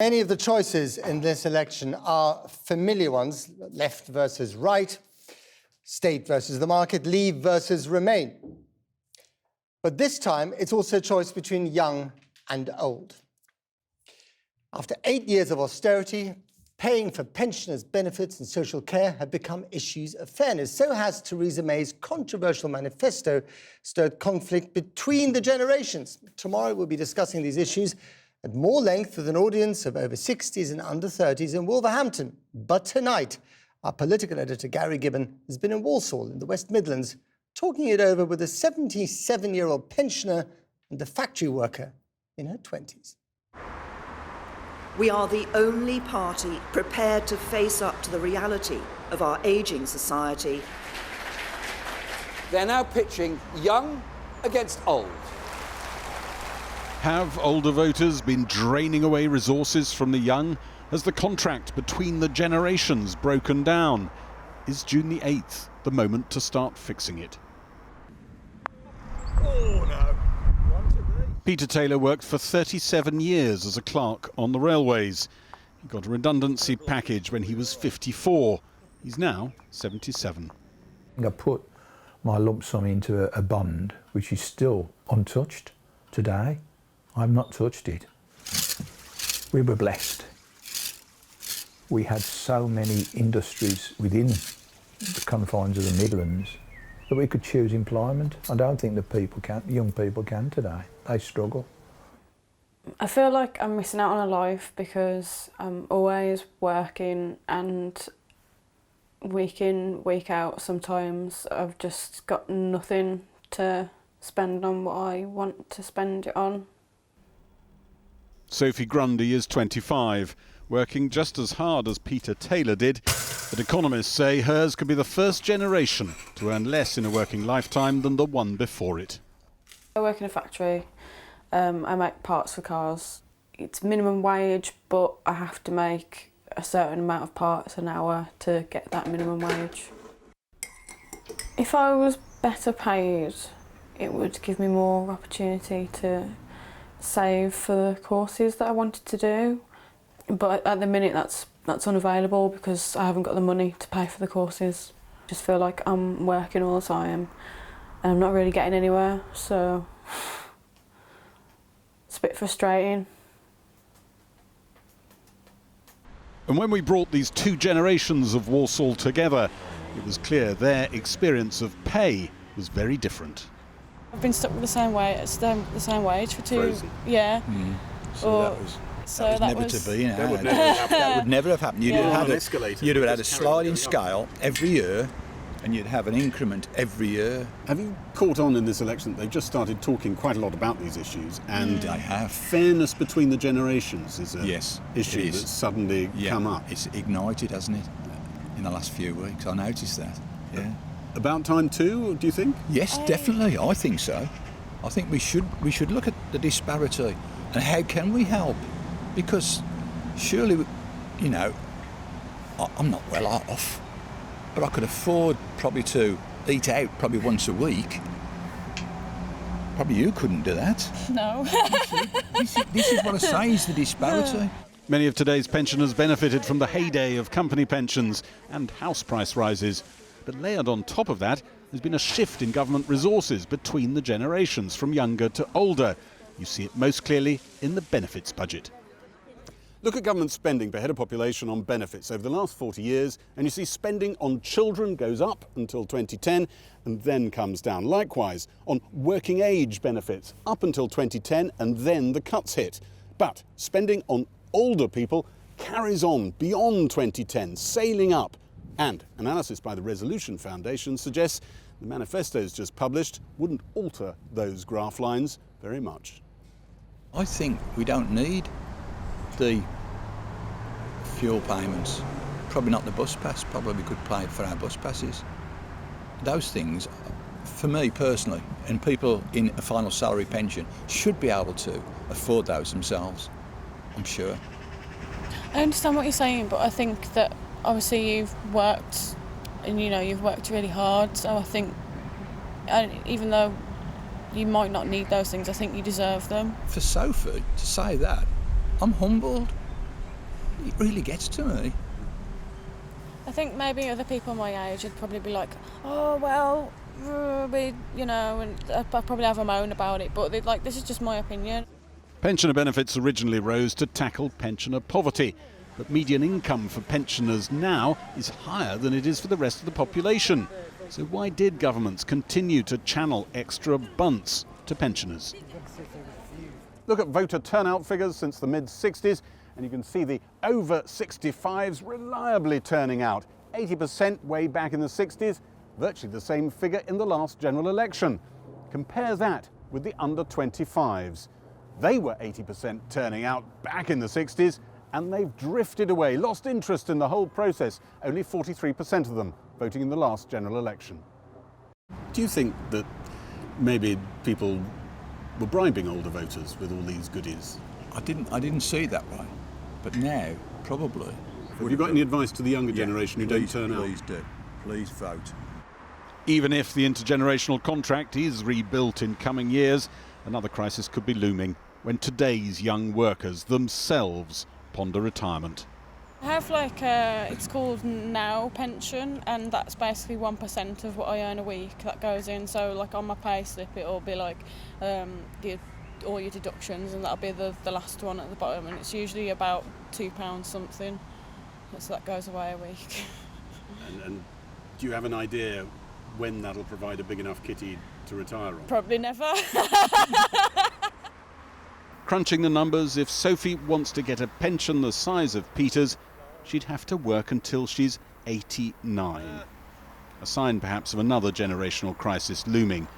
Many of the choices in this election are familiar ones: left versus right, state versus the market, leave versus remain. But this time, it's also a choice between young and old. After 8 years of austerity, paying for pensioners' benefits and social care have become issues of fairness. So has Theresa May's controversial manifesto stirred conflict between the generations. Tomorrow, we'll be discussing these issues at more length with an audience of over 60s and under 30s in Wolverhampton. But tonight, our political editor, Gary Gibbon, has been in Walsall in the West Midlands, talking it over with a 77-year-old pensioner and a factory worker in her 20s. We are the only party prepared to face up to the reality of our ageing society. They're now pitching young against old. Have older voters been draining away resources from the young? Has the contract between the generations broken down? Is June the 8th the moment to start fixing it? Oh no. Peter Taylor worked for 37 years as a clerk on the railways. He got a redundancy package when he was 54. He's now 77. I put my lump sum into a bond, which is still untouched today. I've not touched it. We were blessed. We had so many industries within the confines of the Midlands that we could choose employment. I don't think that young people can today. They struggle. I feel like I'm missing out on a life because I'm always working, and week in, week out, sometimes I've just got nothing to spend on what I want to spend it on. Sophie Grundy is 25, working just as hard as Peter Taylor did, but economists say hers could be the first generation to earn less in a working lifetime than the one before it. I work in a factory. I make parts for cars. It's minimum wage, but I have to make a certain amount of parts an hour to get that minimum wage. If I was better paid, it would give me more opportunity to save for the courses that I wanted to do. But at the minute that's unavailable because I haven't got the money to pay for the courses. I just feel like I'm working all the time and I'm not really getting anywhere, so it's a bit frustrating. And when we brought these two generations of Walsall together, it was clear their experience of pay was very different. I've been stuck with the same wage for two. Frozen. Yeah. So that was never to be. That would never happen. That would never have happened. You'd have had a sliding scale every year, and you'd have an increment every year. Have you caught on in this election? They've just started talking quite a lot about these issues, and they have. Fairness between the generations is an issue that's suddenly come up. It's ignited, hasn't it, in the last few weeks? I noticed that. Yeah. About time too, do you think? Yes, definitely. I think so. I think we should look at the disparity and how can we help? Because surely, you know, I'm not well off, but I could afford probably to eat out probably once a week. Probably you couldn't do that. No. This is what I say is the disparity. Many of today's pensioners benefited from the heyday of company pensions and house price rises. But layered on top of that, there's been a shift in government resources between the generations, from younger to older. You see it most clearly in the benefits budget. Look at government spending per head of population on benefits over the last 40 years, and you see spending on children goes up until 2010 and then comes down. Likewise, on working age benefits up until 2010 and then the cuts hit. But spending on older people carries on beyond 2010, sailing up. And analysis by the Resolution Foundation suggests the manifestos just published wouldn't alter those graph lines very much. I think we don't need the fuel payments. Probably not the bus pass. Probably we could pay for our bus passes. Those things, for me personally, and people in a final salary pension should be able to afford those themselves, I'm sure. I understand what you're saying, but I think that obviously you've worked, and you've worked really hard, so I think, and even though you might not need those things, I think you deserve them. For Sophie to say that, I'm humbled. It really gets to me. I think maybe other people my age would probably be like, oh, well, and I'd probably have a moan about it, but this is just my opinion. Pensioner benefits originally rose to tackle pensioner poverty, but median income for pensioners now is higher than it is for the rest of the population. So why did governments continue to channel extra bunts to pensioners? Look at voter turnout figures since the mid-60s, and you can see the over 65s reliably turning out. 80% way back in the 60s, virtually the same figure in the last general election. Compare that with the under 25s. They were 80% turning out back in the 60s, and they've drifted away, lost interest in the whole process. Only 43% of them voting in the last general election. Do you think that maybe people were bribing older voters with all these goodies? I didn't see it that way, but now probably. Have you got any advice to the younger generation who don't turn out? Please do. Please vote. Even if the intergenerational contract is rebuilt in coming years, another crisis could be looming when today's young workers themselves ponder retirement. I have it's called Now pension, and that's basically 1% of what I earn a week that goes in. So on my pay slip it'll be all your deductions, and that'll be the last one at the bottom, and it's usually about £2 something. So that goes away a week. And do you have an idea when that'll provide a big enough kitty to retire on? Probably never. Crunching the numbers, if Sophie wants to get a pension the size of Peter's, she'd have to work until she's 89. A sign perhaps of another generational crisis looming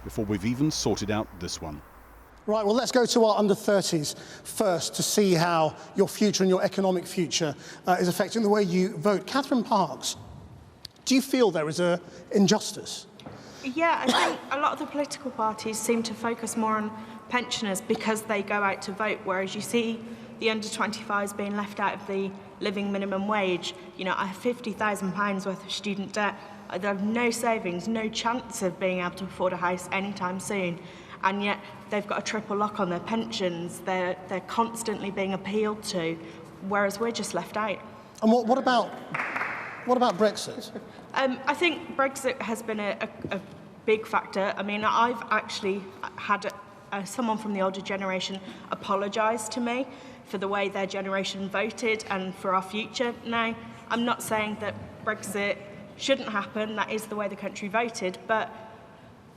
before we've even sorted out this one. Right, well, let's go to our under-30s first to see how your future and your economic future is affecting the way you vote. Catherine Parks, do you feel there is an injustice? Yeah, I think a lot of the political parties seem to focus more on pensioners because they go out to vote, whereas you see the under-25s being left out of the living minimum wage. I have £50,000 worth of student debt. I have no savings, no chance of being able to afford a house anytime soon. And yet they've got a triple lock on their pensions. They're constantly being appealed to, whereas we're just left out. And what about Brexit? I think Brexit has been a big factor. I mean, I've actually had someone from the older generation apologise to me for the way their generation voted and for our future. Now, I'm not saying that Brexit shouldn't happen. That is the way the country voted, but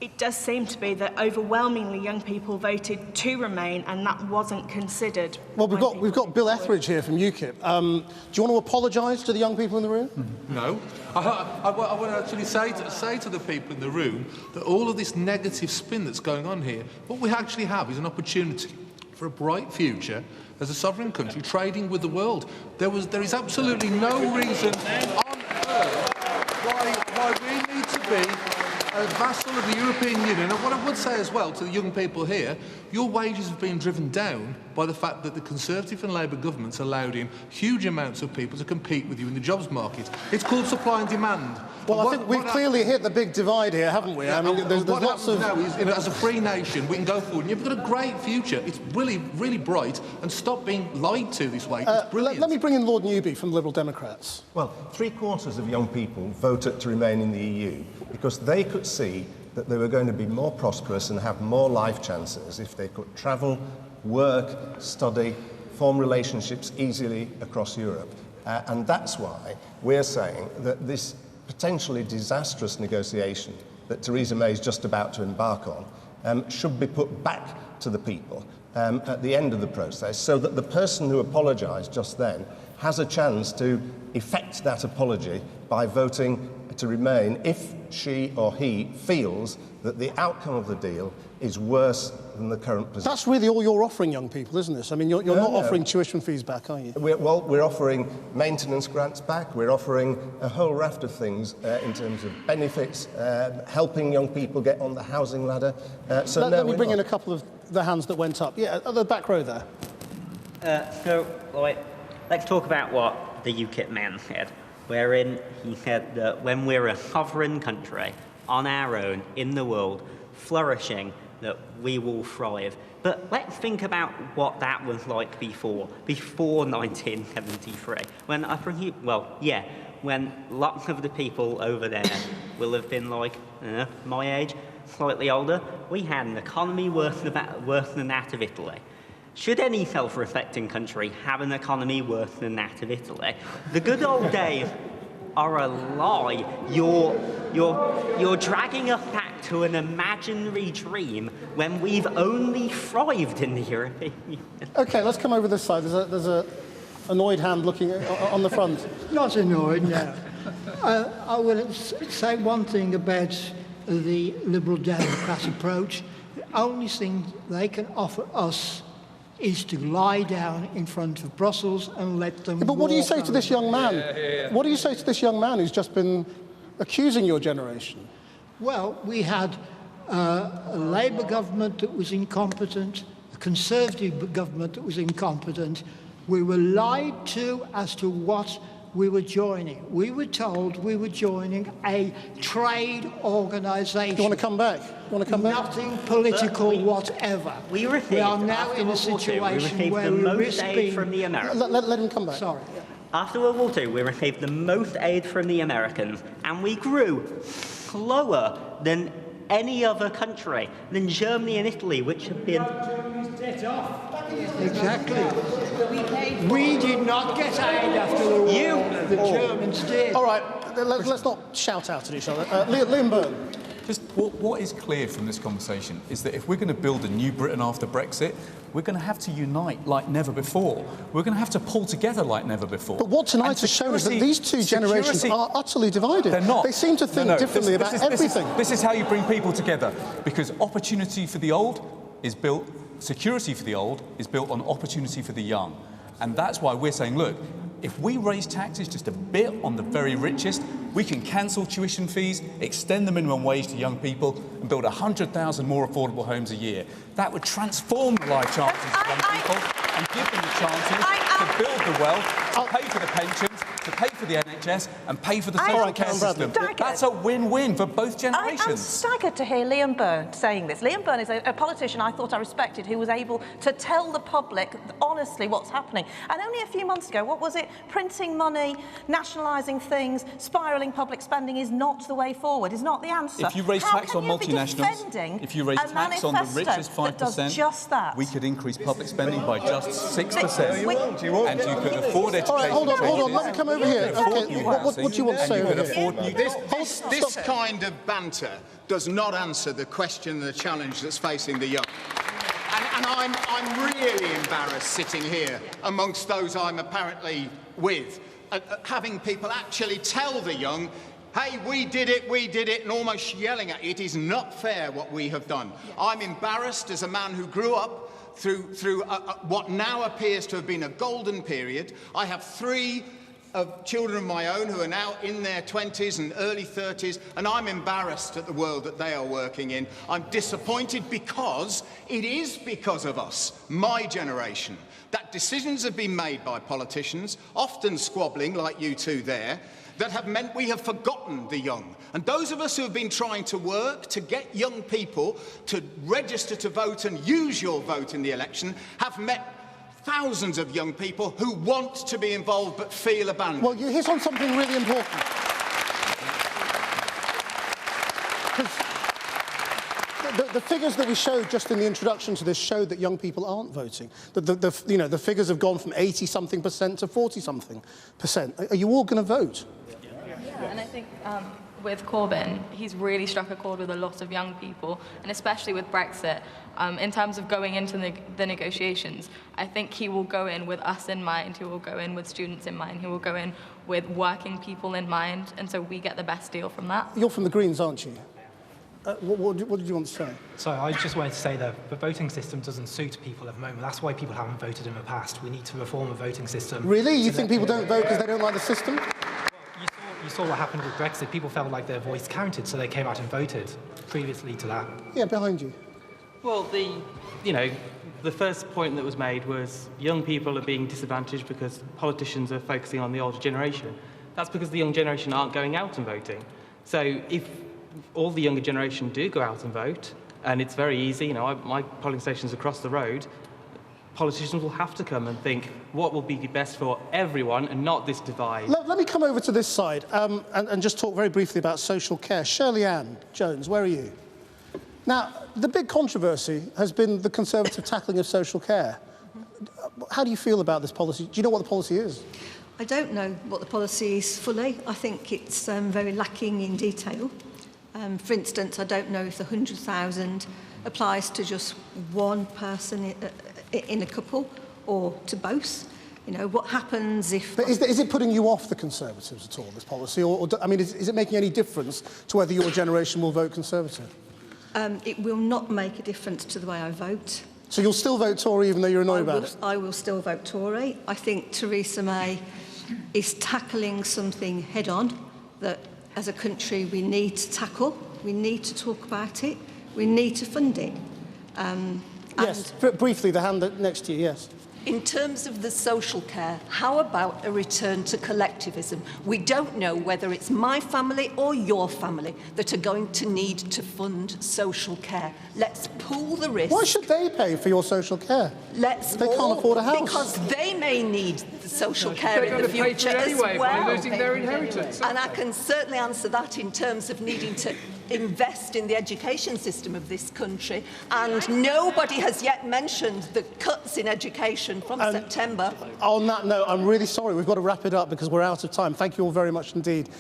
it does seem to be that overwhelmingly young people voted to remain, and that wasn't considered. Well, we've got Bill Etheridge here from UKIP. Do you want to apologise to the young people in the room? No. I want to actually say to the people in the room that all of this negative spin that's going on here, what we actually have is an opportunity for a bright future as a sovereign country trading with the world. There is absolutely no reason on earth why we need to be a vassal of the European Union. And what I would say as well to the young people here, your wages have been driven down by the fact that the Conservative and Labour governments allowed in huge amounts of people to compete with you in the jobs market. It's called supply and demand. Well, I think we've clearly hit the big divide here, haven't we? Yeah, I mean, there's lots of... now is, as a free nation, we can go forward. And you've got a great future. It's really, really bright. And stop being lied to this way. It's brilliant. Let me bring in Lord Newby from the Liberal Democrats. Well, 3/4 of young people voted to remain in the EU because they could see that they were going to be more prosperous and have more life chances if they could travel, work, study, form relationships easily across Europe. And that's why we're saying that this potentially disastrous negotiation that Theresa May is just about to embark on should be put back to the people at the end of the process, so that the person who apologised just then has a chance to effect that apology by voting to remain if she or he feels that the outcome of the deal is worse than the current position. That's really all you're offering young people, isn't it? I mean, you're not offering tuition fees back, are you? We're offering maintenance grants back. We're offering a whole raft of things in terms of benefits, helping young people get on the housing ladder. Let me bring in a couple of the hands that went up. Yeah, at the back row there. Let's talk about what the UKIP man said, wherein he said that when we're a sovereign country, on our own, in the world, flourishing, that we will thrive. But let's think about what that was like before 1973, when when lots of the people over there will have been like my age, slightly older. We had an economy worse than that of Italy. Should any self-reflecting country have an economy worse than that of Italy? The good old days are a lie. You're dragging us back to an imaginary dream when we've only thrived in the European Union. OK, let's come over this side. There's a annoyed hand looking on the front. Not annoyed, no. I will say one thing about the Liberal Democrat approach. The only thing they can offer us is to lie down in front of Brussels and let them. But what do you say to this young man? What do you say to this young man who's just been accusing your generation? Well, we had a Labour government that was incompetent, a Conservative government that was incompetent. We were lied to as to what we were joining. We were told we were joining a trade organisation. You want to come back? Nothing political whatever. We are now in a situation where we risk being... from the Americans. Let him come back. Sorry. After World War II, we received the most aid from the Americans, and we grew slower than any other country, than Germany and Italy, which have been... Exactly. We did not get aid after the war. The Germans did. All right, let's not shout out at each other. Liam Byrne. Just what is clear from this conversation is that if we're going to build a new Britain after Brexit, we're going to have to unite like never before. We're going to have to pull together like never before. But what tonight has shown is that these two generations are utterly divided. They're not. They seem to think differently about everything. This is how you bring people together, because opportunity for the old is built, security for the old is built on opportunity for the young. And that's why we're saying, look, if we raise taxes just a bit on the very richest, we can cancel tuition fees, extend the minimum wage to young people, and build 100,000 more affordable homes a year. That would transform the life chances of young people and give them the chances to build the wealth, to pay for the pensions, to pay for the NHS, and pay for the social care system. That's a win-win for both generations. I'm staggered to hear Liam Byrne saying this. Liam Byrne is a politician I thought I respected, who was able to tell the public honestly what's happening. And only a few months ago, what was it? Printing money, nationalising things, spiralling public spending is not the way forward, is not the answer. If you raise tax on multinationals, if you raise tax on the richest 5%, we could increase public spending by just 6%. And you could afford education. All right, hold on, let me come over here. Okay, what do you want to say over here? This kind of banter does not answer the question and the challenge that's facing the young. And I'm really embarrassed sitting here amongst those I'm apparently with, having people actually tell the young, hey, we did it, and almost yelling at it is not fair what we have done. I'm embarrassed as a man who grew up through what now appears to have been a golden period. I have 3 children of my own who are now in their 20s and early 30s, and I'm embarrassed at the world that they are working in. I'm disappointed because it is because of us, my generation, that decisions have been made by politicians, often squabbling like you two there, that have meant we have forgotten the young. And those of us who have been trying to work to get young people to register to vote and use your vote in the election have met thousands of young people who want to be involved but feel abandoned. Well, you hit on something really important. The figures that we showed just in the introduction to this showed that young people aren't voting. The figures have gone from 80-something% to 40-something%. Are you all going to vote? Yeah, and I think with Corbyn, he's really struck a chord with a lot of young people, and especially with Brexit. In terms of going into the negotiations, I think he will go in with us in mind, he will go in with students in mind, he will go in with working people in mind, and so we get the best deal from that. You're from the Greens, aren't you? What did you want to say? So I just wanted to say that the voting system doesn't suit people at the moment. That's why people haven't voted in the past. We need to reform the voting system. Really? You think people don't vote because they don't like the system? You saw what happened with Brexit. People felt like their voice counted, so they came out and voted previously to that. Yeah, behind you. Well, the first point that was made was young people are being disadvantaged because politicians are focusing on the older generation. That's because the young generation aren't going out and voting. So if all the younger generation do go out and vote, And it's very easy. You know, my polling station's across the road. Politicians will have to come and think what will be best for everyone and not this divide. Let me come over to this side and just talk very briefly about social care. Shirley Ann Jones, where are you? Now, the big controversy has been the Conservative tackling of social care. How do you feel about this policy? Do you know what the policy is? I don't know what the policy is fully. I think it's very lacking in detail. For instance, I don't know if the 100,000 applies to just one person in a couple or to both. You know, what happens if... But is it putting you off the Conservatives at all, this policy? I mean, is it making any difference to whether your generation will vote Conservative? It will not make a difference to the way I vote. So you'll still vote Tory even though you're annoyed about it? I will still vote Tory. I think Theresa May is tackling something head-on that, as a country, we need to tackle. We need to talk about it. We need to fund it. Yes, briefly, the hand next to you, yes. In terms of the social care, how about a return to collectivism? We don't know whether it's my family or your family that are going to need to fund social care. Let's pool the risk. Why should they pay for your social care? They can't afford a house. Because they may need the social care in the future as well. By losing their inheritance. And I can certainly answer that in terms of needing to invest in the education system of this country. And nobody has yet mentioned the cuts in education from September. On that note, I'm really sorry. We've got to wrap it up because we're out of time. Thank you all very much indeed.